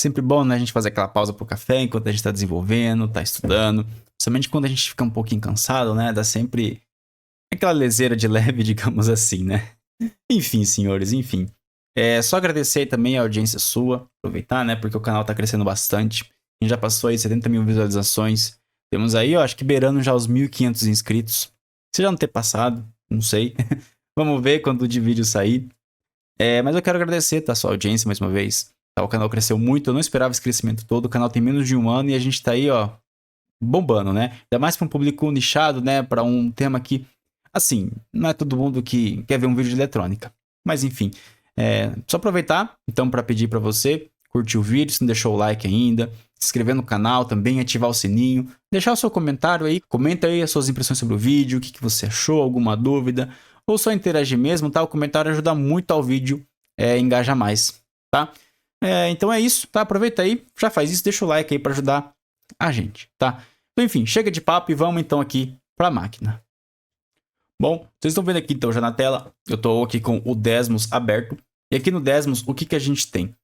[SPEAKER 1] Sempre bom, né, a gente fazer aquela pausa pro café enquanto a gente tá desenvolvendo, tá estudando. Somente quando a gente fica um pouquinho cansado, né, dá sempre aquela leseira de leve, digamos assim, né? Enfim, senhores, enfim. Só agradecer também a audiência sua, aproveitar, né, porque o canal tá crescendo bastante. A gente já passou aí 70 mil visualizações. Temos aí, ó, acho que beirando já os 1.500 inscritos. Se já não ter passado, não sei. Vamos ver quando o vídeo sair. Mas eu quero agradecer, tá, a sua audiência mais uma vez. Tá, o canal cresceu muito, eu não esperava esse crescimento todo. O canal tem menos de 1 ano e a gente tá aí, ó, bombando, né? Ainda mais para um público nichado, né? Para um tema que, assim, não é todo mundo que quer ver um vídeo de eletrônica. Mas enfim, só aproveitar, então, para pedir para você curtir o vídeo, se não deixou o like ainda, se inscrever no canal também, ativar o sininho, deixar o seu comentário aí, comenta aí as suas impressões sobre o vídeo, o que você achou, alguma dúvida, ou só interagir mesmo, tá? O comentário ajuda muito ao vídeo engajar mais, tá? Então é isso, tá? Aproveita aí, já faz isso, deixa o like aí para ajudar a gente, tá? Então, enfim, chega de papo e vamos então aqui para a máquina. Bom, vocês estão vendo aqui então já na tela, eu estou aqui com o Desmos aberto. E aqui no Desmos, o que a gente tem?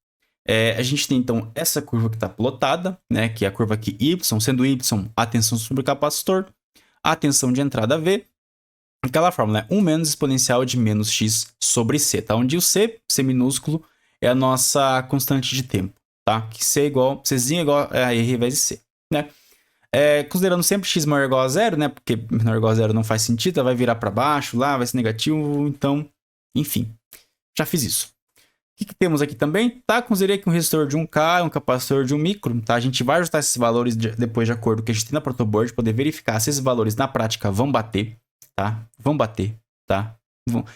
[SPEAKER 1] A gente tem então essa curva que está plotada, né? Que é a curva aqui Y, sendo Y a tensão sobre o capacitor, a tensão de entrada V. Aquela fórmula é 1 menos exponencial de menos x sobre C, tá? Onde o C minúsculo, é a nossa constante de tempo. tá? Que C igual, Czinho igual a R vezes C, né? Considerando sempre x maior ou igual a zero, né? Porque menor ou igual a zero não faz sentido, vai virar para baixo lá, vai ser negativo, então, enfim, já fiz isso. O que temos aqui também? Tá, considerei que um resistor de 1K, um capacitor de 1 micro, tá? A gente vai ajustar esses valores depois de acordo com o que a gente tem na protoboard, poder verificar se esses valores na prática vão bater, tá? Vão bater, tá?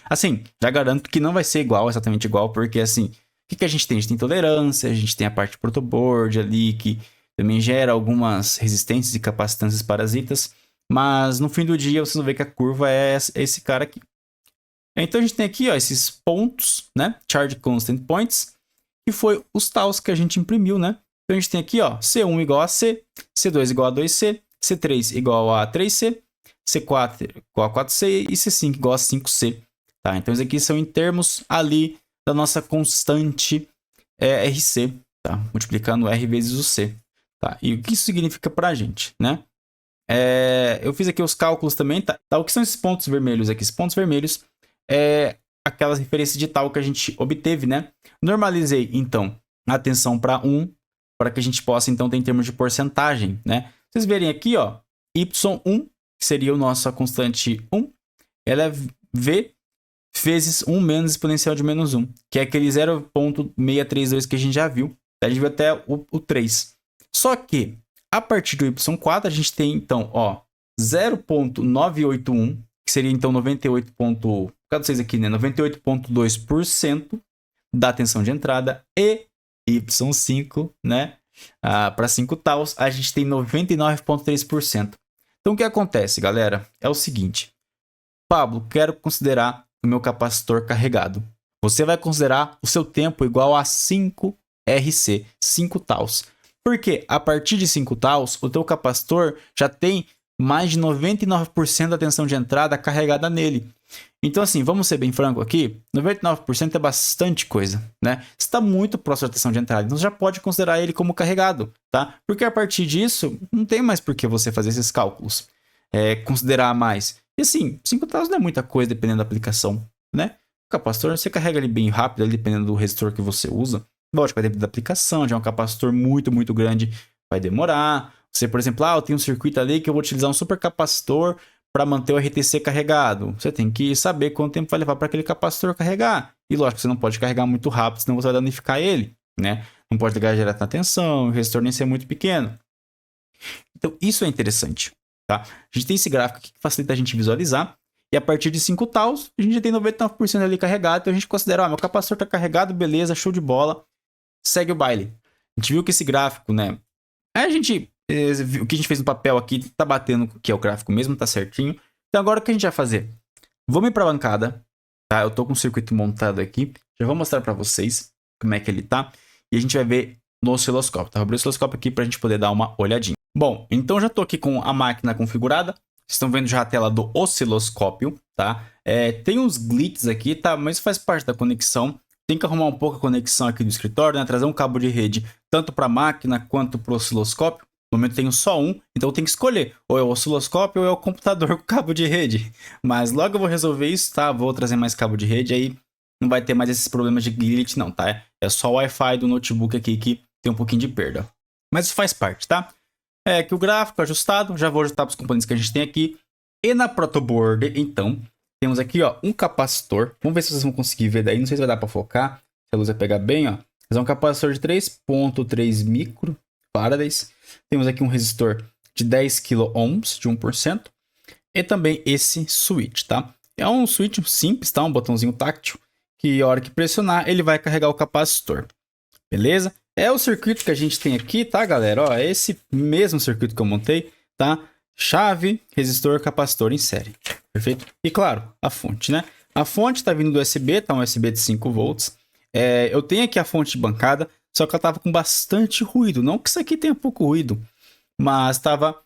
[SPEAKER 1] Assim, já garanto que não vai ser igual, exatamente igual, porque assim, o que a gente tem? A gente tem tolerância, a gente tem a parte de protoboard ali, que também gera algumas resistências e capacitâncias parasitas, mas no fim do dia vocês vão ver que a curva é esse cara aqui. Então a gente tem aqui, ó, esses pontos, né? Charge Constant Points, que foi os tals que a gente imprimiu, né? Então a gente tem aqui, ó, C1 igual a C, C2 igual a 2C, C3 igual a 3C, C4 igual a 4C e C5 igual a 5C. Tá? Então isso aqui são em termos ali da nossa constante RC, tá? Multiplicando R vezes o C. Tá? E o que isso significa pra gente, né? Eu fiz aqui os cálculos também, tá? O que são esses pontos vermelhos aqui? Esses pontos vermelhos aquelas referências de tal que a gente obteve, né? Normalizei, então, a tensão para 1, para que a gente possa, então, ter em termos de porcentagem, né? Vocês verem aqui, ó, Y1, que seria a nossa constante 1, ela é V vezes 1 menos exponencial de menos 1, que é aquele 0,632 que a gente já viu. A gente viu até o 3. Só que, a partir do Y4, a gente tem, então, ó, 0,981, que seria, então, 98. Cada vocês aqui, né? 98,2% da tensão de entrada e Y5, né? Para 5 tals, a gente tem 99,3%. Então, o que acontece, galera? É o seguinte. Pablo, quero considerar o meu capacitor carregado. Você vai considerar o seu tempo igual a 5 RC, 5 tals. Porque a partir de 5 tals, o teu capacitor já tem mais de 99% da tensão de entrada carregada nele. Então, assim, vamos ser bem franco aqui, 99% é bastante coisa, né? Está muito próximo da tensão de entrada, então você já pode considerar ele como carregado, tá? Porque a partir disso, não tem mais por que você fazer esses cálculos, considerar mais. E assim, 5 tals não é muita coisa dependendo da aplicação, né? O capacitor, você carrega ele bem rápido, ali, dependendo do resistor que você usa. Lógico, vai depender da aplicação, de um capacitor muito, muito grande, vai demorar. Você, por exemplo, eu tenho um circuito ali que eu vou utilizar um supercapacitor para manter o RTC carregado. Você tem que saber quanto tempo vai levar para aquele capacitor carregar. E lógico, você não pode carregar muito rápido, senão você vai danificar ele, né? Não pode ligar direto na tensão, o resistor nem ser muito pequeno. Então, isso é interessante, tá? A gente tem esse gráfico aqui que facilita a gente visualizar. E a partir de 5 tals, a gente já tem 99% ali carregado. Então a gente considera, meu capacitor está carregado, beleza, show de bola. Segue o baile. A gente viu que esse gráfico, né? O que a gente fez no papel aqui tá batendo com o que é o gráfico mesmo, tá certinho. Então agora o que a gente vai fazer? Vamos ir para a bancada, tá? Eu tô com o circuito montado aqui. Já vou mostrar para vocês como é que ele tá. E a gente vai ver no osciloscópio, tá? Vou abrir o osciloscópio aqui pra gente poder dar uma olhadinha. Bom, então já tô aqui com a máquina configurada. Vocês estão vendo já a tela do osciloscópio, tá? Tem uns glitches aqui, tá? Mas faz parte da conexão. Tem que arrumar um pouco a conexão aqui do escritório, né? Trazer um cabo de rede tanto para a máquina quanto para o osciloscópio. No momento tenho só um, então tem que escolher. Ou é o osciloscópio ou é o computador com cabo de rede. Mas logo eu vou resolver isso, tá? Vou trazer mais cabo de rede, aí não vai ter mais esses problemas de glitch não, tá? É só o Wi-Fi do notebook aqui que tem um pouquinho de perda. Mas isso faz parte, tá? Aqui o gráfico ajustado, já vou ajustar para os componentes que a gente tem aqui. E na protoboard, então, temos aqui, ó, um capacitor. Vamos ver se vocês vão conseguir ver daí. Não sei se vai dar para focar. Se a luz vai pegar bem, ó. Mas é um capacitor de 3,3 microfarads. Temos aqui um resistor de 10 kΩ de 1%. E também esse switch, tá? É um switch simples, tá? Um botãozinho táctil. Que a hora que pressionar, ele vai carregar o capacitor. Beleza? É o circuito que a gente tem aqui, tá, galera? Ó, é esse mesmo circuito que eu montei, tá? Chave, resistor, capacitor em série. Perfeito? E claro, a fonte, né? A fonte tá vindo do USB, tá um USB de 5 volts. Eu tenho aqui a fonte de bancada, só que ela tava com bastante ruído. Não que isso aqui tenha pouco ruído, mas tava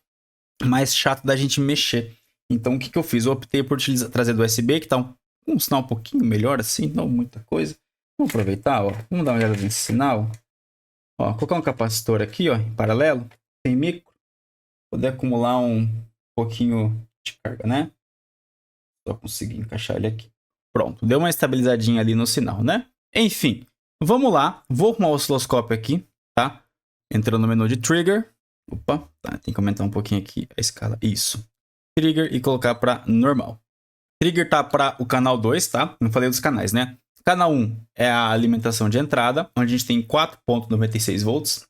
[SPEAKER 1] mais chato da gente mexer. Então, o que eu fiz? Eu optei por trazer do USB, que tá um sinal um pouquinho melhor, assim, não muita coisa. Vamos aproveitar, ó. Vamos dar uma olhada nesse sinal. Ó, colocar um capacitor aqui, ó, em paralelo, sem micro. Poder acumular um pouquinho de carga, né? Só conseguir encaixar ele aqui. Pronto, deu uma estabilizadinha ali no sinal, né? Enfim, vamos lá. Vou arrumar o osciloscópio aqui, entrando no menu de Trigger. Opa, tá, tem que aumentar um pouquinho aqui a escala. Isso. Trigger e colocar para normal. Trigger tá para o canal 2, tá? Não falei dos canais, né? Canal 1 é a alimentação de entrada, onde a gente tem 4.96 volts,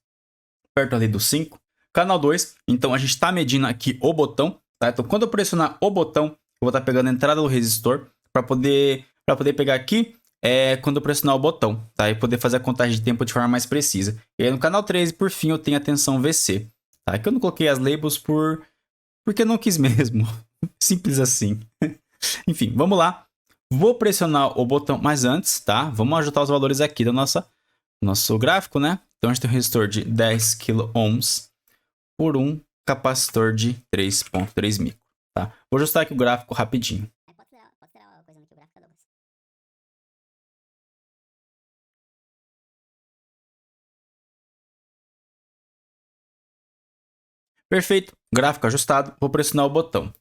[SPEAKER 1] perto ali do 5. Canal 2, então a gente está medindo aqui o botão, tá? Então quando eu pressionar o botão, eu vou estar pegando a entrada do resistor para poder pegar aqui quando eu pressionar o botão, tá? E poder fazer a contagem de tempo de forma mais precisa. E aí no canal 13, por fim, eu tenho a tensão VC, tá? Aqui eu não coloquei as labels porque não quis mesmo. Simples assim. Enfim, vamos lá. Vou pressionar o botão, mas antes, tá? Vamos ajustar os valores aqui do nosso gráfico, né? Então a gente tem um resistor de 10 kΩ por um capacitor de 3.3 micro, tá? Vou ajustar aqui o gráfico rapidinho.
[SPEAKER 2] Pode tirar a coisa aqui, o gráfico, Douglas.
[SPEAKER 1] Perfeito, gráfico ajustado. Vou pressionar o botão.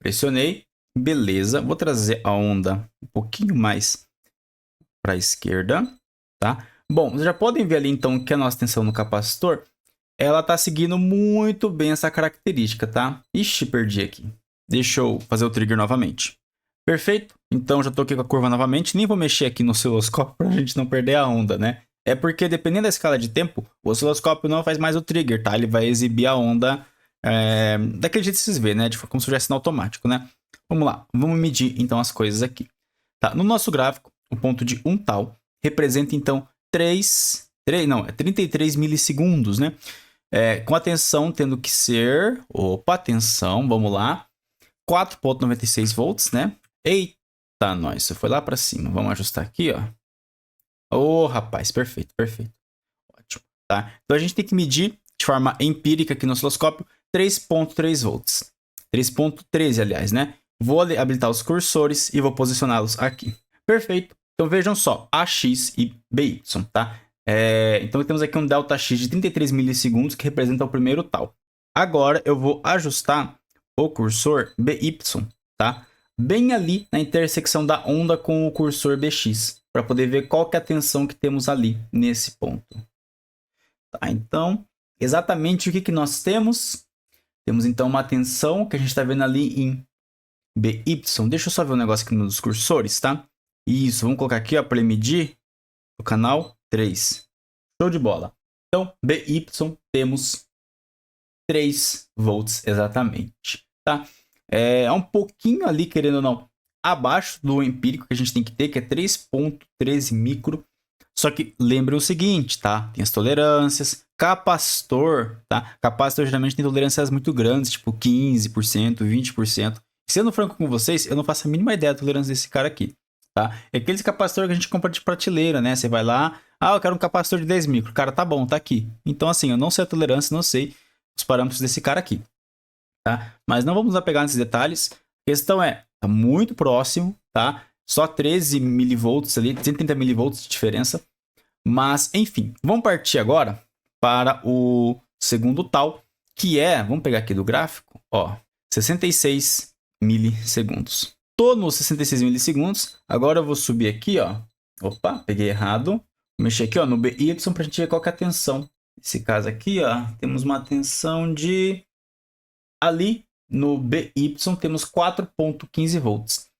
[SPEAKER 1] Pressionei, beleza. Vou trazer a onda um pouquinho mais para a esquerda, tá? Bom, vocês já podem ver ali então que a nossa tensão no capacitor, ela tá seguindo muito bem essa característica, tá? Ixi, perdi aqui. Deixa eu fazer o trigger novamente. Perfeito, então já tô aqui com a curva novamente. Nem vou mexer aqui no osciloscópio pra gente não perder a onda, né? É porque dependendo da escala de tempo, o osciloscópio não faz mais o trigger, tá? Ele vai exibir a onda daquele jeito que vocês vê, né? Como se estivesse no automático, né? Vamos lá, vamos medir então as coisas aqui. Tá? No nosso gráfico, o ponto de 1 tal representa então 33 milissegundos, né? Com a tensão tendo que ser... Opa, tensão, vamos lá. 4.96 volts, né? Eita, nós, isso foi lá para cima. Vamos ajustar aqui, ó. Ô, rapaz, perfeito, perfeito. Ótimo, tá? Então a gente tem que medir de forma empírica aqui no osciloscópio 3.3 volts. 3.13, aliás, né? Vou habilitar os cursores e vou posicioná-los aqui. Perfeito. Então vejam só, AX e BY, tá? Então temos aqui um ΔX de 33 milissegundos que representa o primeiro tal. Agora eu vou ajustar o cursor BY, tá? Bem ali na intersecção da onda com o cursor BX, para poder ver qual que é a tensão que temos ali nesse ponto. Tá? Então, exatamente o que nós temos? Temos então uma tensão que a gente está vendo ali em BY. Deixa eu só ver um negócio aqui nos cursores, tá? Isso, vamos colocar aqui para medir o canal 3. Show de bola. Então, BY temos 3 volts exatamente, tá? É um pouquinho ali, querendo ou não, abaixo do empírico que a gente tem que ter, que é 3.13 micro. Só que lembrem o seguinte, tá? Tem as tolerâncias. Capacitor, tá? Capacitor geralmente tem tolerâncias muito grandes, tipo 15%, 20%. Sendo franco com vocês, eu não faço a mínima ideia da tolerância desse cara aqui, tá? É aqueles capacitor que a gente compra de prateleira, né? Você vai lá, eu quero um capacitor de 10 micro. Cara, tá bom, tá aqui. Então, assim, eu não sei a tolerância, não sei os parâmetros desse cara aqui, tá? Mas não vamos apegar nesses detalhes. A questão tá muito próximo, tá? Só 13 milivolts ali, 130 milivolts de diferença. Mas, enfim, vamos partir agora para o segundo tal, que vamos pegar aqui do gráfico, ó, 66 milissegundos. Tô nos 66 milissegundos, agora eu vou subir aqui, ó. Opa, peguei errado. Vou mexer aqui, ó, no BY para a gente ver qual que é a tensão. Nesse caso aqui, ó, temos uma tensão de... Ali no BY temos 4.15 volts.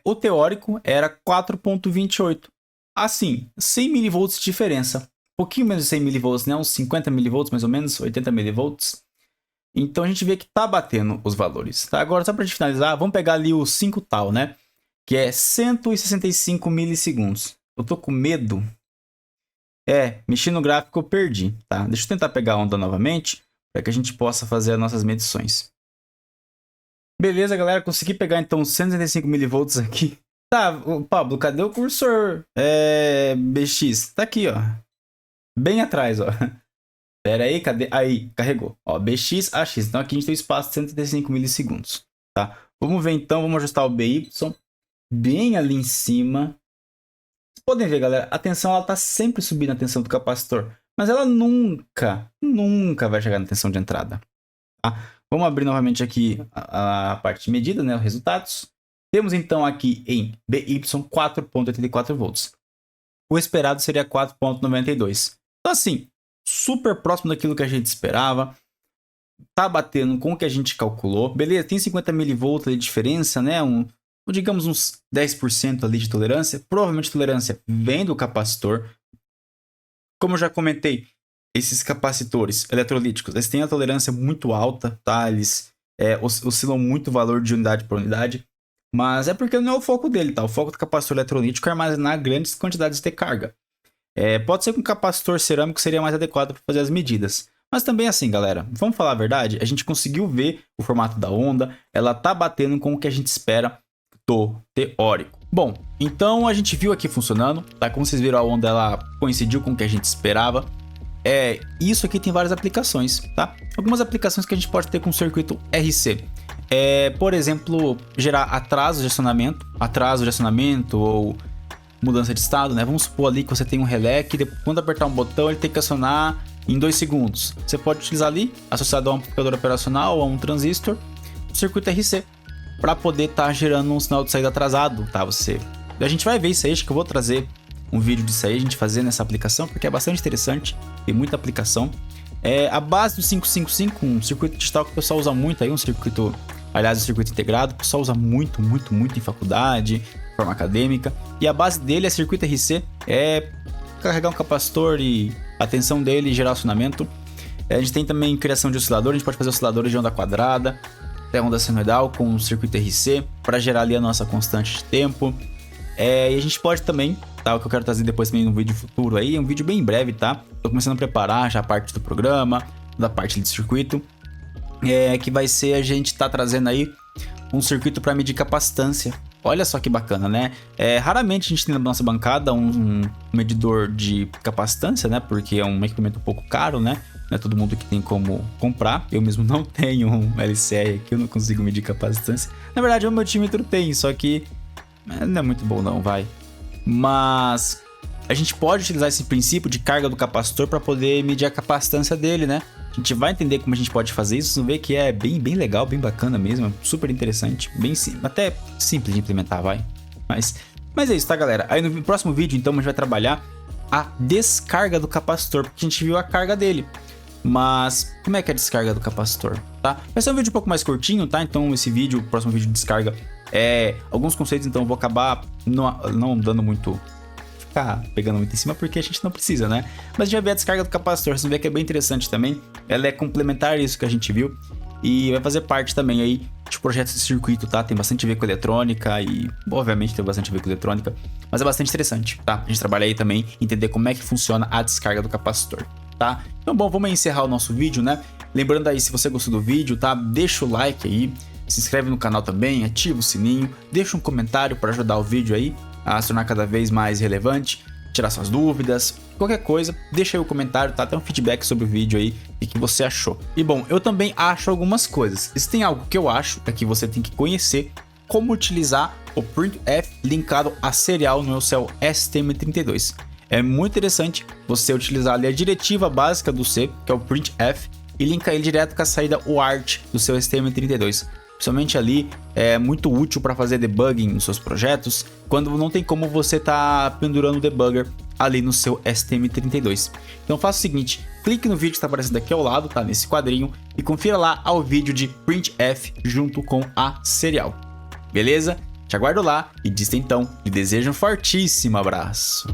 [SPEAKER 1] O teórico era 4.28. Assim, 100 milivolts de diferença. Um pouquinho menos de 100 milivolts, né? Uns 50 milivolts, mais ou menos, 80 milivolts. Então a gente vê que tá batendo os valores, tá? Agora, só pra gente finalizar, vamos pegar ali o 5 tal, né? Que é 165 milissegundos. Eu tô com medo. Mexi no gráfico, eu perdi, tá? Deixa eu tentar pegar a onda novamente, para que a gente possa fazer as nossas medições. Beleza, galera, consegui pegar então 165 milivolts aqui. Tá, Pablo, cadê o cursor BX? Tá aqui, ó. Bem atrás, ó. Pera aí, cadê? Aí, carregou. Ó, BX, AX. Então aqui a gente tem um espaço de 135 milissegundos, tá? Vamos ver então, vamos ajustar o BY bem ali em cima. Vocês podem ver, galera, a tensão ela tá sempre subindo a tensão do capacitor, mas ela nunca vai chegar na tensão de entrada, tá? Vamos abrir novamente aqui a parte de medida, né, os resultados. Temos então aqui em BY 4.84 volts. O esperado seria 4.92. Então assim, super próximo daquilo que a gente esperava. Tá batendo com o que a gente calculou. Beleza, tem 50 mV de diferença, né? Digamos uns 10% ali de tolerância. Provavelmente a tolerância vem do capacitor. Como eu já comentei, esses capacitores eletrolíticos, eles têm a tolerância muito alta, tá? Eles oscilam muito o valor de unidade por unidade. Mas é porque não é o foco dele, tá? O foco do capacitor eletrolítico é armazenar grandes quantidades de carga. Pode ser que um capacitor cerâmico seria mais adequado para fazer as medidas. Mas também assim, galera, vamos falar a verdade, a gente conseguiu ver o formato da onda, ela tá batendo com o que a gente espera do teórico. Bom, então a gente viu aqui funcionando, tá? Como vocês viram, a onda ela coincidiu com o que a gente esperava. Isso aqui tem várias aplicações, tá? Algumas aplicações que a gente pode ter com o circuito RC. Por exemplo, gerar atraso de acionamento ou mudança de estado, né? Vamos supor ali que você tem um relé que quando apertar um botão ele tem que acionar em 2 segundos. Você pode utilizar ali, associado a um amplificador operacional ou a um transistor, o circuito RC, para poder estar gerando um sinal de saída atrasado, tá? A gente vai ver isso aí, acho que eu vou trazer um vídeo disso aí, a gente fazer nessa aplicação, porque é bastante interessante, tem muita aplicação. A base do 555, um circuito digital que o pessoal usa muito aí, um circuito integrado, o pessoal usa muito em faculdade, de forma acadêmica, e a base dele é circuito RC, carregar um capacitor e a tensão dele gerar acionamento. A gente tem também criação de oscilador, a gente pode fazer osciladores de onda quadrada, até onda senoidal com o circuito RC, para gerar ali a nossa constante de tempo. E a gente pode também, tá? O que eu quero trazer depois também no vídeo futuro aí, é um vídeo bem breve, tá? Tô começando a preparar já a parte do programa, da parte de circuito, que vai ser a gente tá trazendo aí um circuito para medir capacitância. Olha só que bacana, né? Raramente a gente tem na nossa bancada um medidor de capacitância, né? Porque é um equipamento um pouco caro, né? Não é todo mundo que tem como comprar. Eu mesmo não tenho um LCR aqui, eu não consigo medir capacitância. Na verdade, o meu multímetro tem, só que não é muito bom não, vai. Mas a gente pode utilizar esse princípio de carga do capacitor para poder medir a capacitância dele, né? A gente vai entender como a gente pode fazer isso, vocês vão ver que é bem legal, bem bacana mesmo, é super interessante, até simples de implementar, vai. Mas é isso, tá, galera? Aí no próximo vídeo, então, a gente vai trabalhar a descarga do capacitor, porque a gente viu a carga dele. Mas como é que é a descarga do capacitor, tá? Vai ser um vídeo um pouco mais curtinho, tá? Então esse vídeo, o próximo vídeo de descarga, alguns conceitos, então eu vou acabar não dando muito, ficar pegando muito em cima, porque a gente não precisa, né? Mas a gente vai ver a descarga do capacitor, vocês vão ver que é bem interessante também. Ela é complementar a isso que a gente viu e vai fazer parte também aí de projetos de circuito, tá? Tem bastante a ver com eletrônica e, obviamente, tem bastante a ver com eletrônica, mas é bastante interessante, tá? A gente trabalha aí também, entender como é que funciona a descarga do capacitor, tá? Então, bom, vamos encerrar o nosso vídeo, né? Lembrando aí, se você gostou do vídeo, tá? Deixa o like aí, se inscreve no canal também, ativa o sininho, deixa um comentário para ajudar o vídeo aí a se tornar cada vez mais relevante, tirar suas dúvidas, qualquer coisa, deixa aí o comentário, tá? Até um feedback sobre o vídeo aí, o que você achou. E bom, eu também acho algumas coisas. Se tem algo que eu acho, é que você tem que conhecer como utilizar o printf linkado a serial no seu STM32. É muito interessante você utilizar ali a diretiva básica do C, que é o printf, e linkar ele direto com a saída UART do seu STM32. Principalmente ali, é muito útil para fazer debugging nos seus projetos, quando não tem como você tá pendurando o debugger ali no seu STM32. Então faça o seguinte, clique no vídeo que está aparecendo aqui ao lado, tá? Nesse quadrinho, e confira lá ao vídeo de printf junto com a serial. Beleza? Te aguardo lá e disto então, lhe desejo um fortíssimo abraço.